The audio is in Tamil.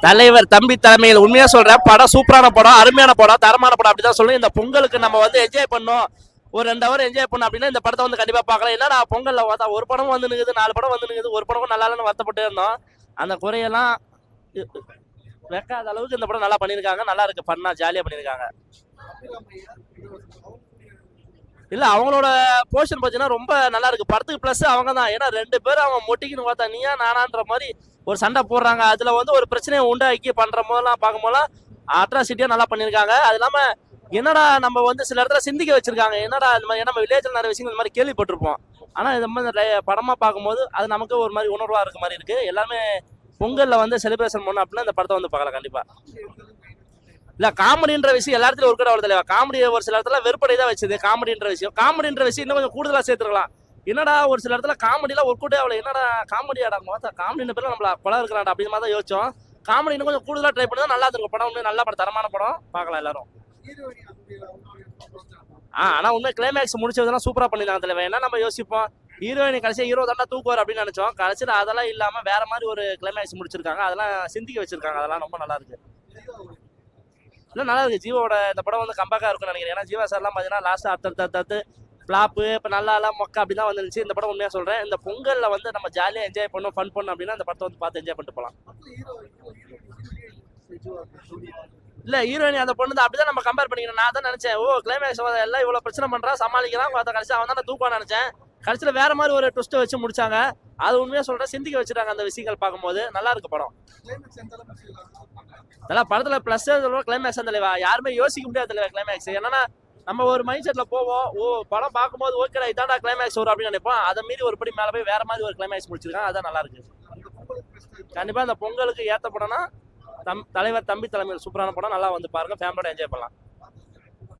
தலைவர் தம்பி தலைமையில் உண்மையா சொல்றேன், படம் சூப்பரான படம், அருமையான படம், தரமான படம் அப்படிதான் சொல்லணும். இந்த பொங்கலுக்கு நம்ம வந்து என்ஜாய் பண்ணோம், ஒரு 2 ஹவர் என்ஜாய் பண்ணோம் அப்படின்னா இந்த படத்தை வந்து கண்டிப்பா பார்க்கலாம். என்னடா பொங்கல்ல பார்த்தா ஒரு படம் வந்து நிக்குது, 4 படம் வந்து நிக்குது, ஒரு படம் நல்லா இல்லைன்னு வருத்தப்பட்டே இருந்தோம். அந்த குறையெல்லாம் வைக்காத அளவுக்கு இந்த படம் நல்லா பண்ணியிருக்காங்க. நல்லா இருக்கு, பண்ணா ஜாலியா பண்ணியிருக்காங்க. இல்ல அவங்களோட போர்ஷன் பார்த்தீங்கன்னா ரொம்ப நல்லா இருக்கு. படத்துக்கு பிளஸ் அவங்க தான். ஏன்னா 2 பேரும் அவங்க மொட்டிக்குன்னு பார்த்தா நீயா நானான்ற மாதிரி ஒரு சண்டை போடுறாங்க. அதுல வந்து ஒரு பிரச்சனையை உண்டாக்கி பண்ற போதெல்லாம் பார்க்கும்போதெல்லாம் அட்ராசிட்டியா நல்லா பண்ணியிருக்காங்க. அது இல்லாம என்னடா நம்ம வந்து சில இடத்துல சிந்திக்க வச்சிருக்காங்க. என்னடா இந்த மாதிரி நம்ம வில்லேஜ்ல நிறைய விஷயங்கள் இந்த மாதிரி கேள்விப்பட்டிருப்போம். ஆனா இந்த மாதிரி படமா பார்க்கும்போது அது நமக்கு ஒரு மாதிரி உணர்வா இருக்க மாதிரி இருக்கு. எல்லாமே பொங்கல்ல வந்து செலிப்ரேஷன் பண்ணோம் அப்படின்னா இந்த படத்தை வந்து பார்க்கலாம் கண்டிப்பா. இல்ல காமெடின்ற விஷயம் எல்லா இடத்துலயும் ஒரு கடை அவ்வளவு தலைவா. காமெடி ஒரு சில இடத்துல வெறுப்படை தான் வச்சது. காமெடின்ற விஷயம் இன்னும் கொஞ்சம் கூடுதலா சேர்த்துக்கலாம். என்னடா ஒரு சில இடத்துல காமெடியில ஒர்க் அவுட்டே அவ்வளவு, என்னடா காமெடியாடா பார்த்தா காமெடின்ற பேர்ல நம்மள கொலை இருக்கிறாடா அப்படின்னு மாதிரி தான் யோசிச்சோம். காமெடி இன்னும் கொஞ்சம் கூடுதலா ட்ரை பண்ணா நல்லா இருக்கும். படம் உண்மையா நல்ல படம், தரமான படம், பார்க்கலாம் எல்லாரும். ஆனா உண்மை கிளைமேக்ஸ் முடிச்சதெல்லாம் சூப்பரா பண்ணிருந்தாங்க தலைவா. என்ன நம்ம யோசிப்போம், ஹீரோயின் கடைசியா ஹீரோ தாண்டா தூக்குவார் அப்படின்னு நினைச்சோம். கடைசியில் அதெல்லாம் இல்லாம வேற மாதிரி ஒரு கிளைமேக்ஸ் முடிச்சிருக்காங்க. அதெல்லாம் சிந்திக்க வச்சிருக்காங்க. அதெல்லாம் ரொம்ப நல்லா இருக்கு. இல்லை நல்லா இருக்கு. ஜீவோட இந்த படம் வந்து கம்பேக்கா இருக்கும்னு நினைக்கிறேன். ஏன்னா ஜீவா சார்லாம் பார்த்தீங்கன்னா லாஸ்ட் அடுத்தடுத்து ஃபிளாப்பு இப்போ நல்லா மொக்க அப்படி தான் வந்துருந்துச்சு. இந்த படம் உண்மையாக சொல்கிறேன், இந்த பொங்கலில் வந்து நம்ம ஜாலியாக என்ஜாய் பண்ணணும், ஃபன் பண்ணணும் அப்படின்னா இந்த படத்தை வந்து பார்த்து என்ஜாய் பண்ணிட்டு போகலாம். இல்லை ஹீரோயின் அந்த பொண்ணு தான் அப்படிதான் நம்ம கம்பேர் பண்ணிக்கிறோம். நான் தான் நினைச்சேன், ஓ கிளைமேக்ஸ் எல்லாம் இவ்வளோ பிரச்சனை பண்ணுறா சமாளிக்கிறான் பார்த்தா கடைசி அவன் தான் தூக்குவான்னு நினைச்சேன். கடைசியில் வேற மாதிரி ஒரு ட்விஸ்ட்டை வச்சு முடிச்சாங்க. அது உண்மையாக சொல்கிறேன், சிந்திக்க வச்சுட்டாங்க அந்த விஷயங்கள் பார்க்கும்போது. நல்லா இருக்கு படம். அதெல்லாம் படத்துல பிளஸ் கிளைமேக்ஸ் அந்த தலைவா யாருமே யோசிக்க முடியாது தலைவா. கிளைமேக்ஸ் என்னன்னா நம்ம ஒரு மைண்ட் செட்ல போவோம், ஓ படம் பார்க்கும்போது ஓகேடா இதாண்டா கிளைமேக்ஸ் வரும் அப்படின்னு நினைப்போம். அதை மீறி ஒரு படி மேல போய் வேற மாதிரி ஒரு கிளைமேக்ஸ் முடிச்சிருக்காங்க. அதான் நல்லா இருக்கு. கண்டிப்பா இந்த பொங்கலுக்கு ஏத்த படம்னா தலைவர் தம்பி தலைமையில் சூப்பரான படம். நல்லா வந்து பாருங்க, ஃபேமிலியோட என்ஜாய் பண்ணலாம்.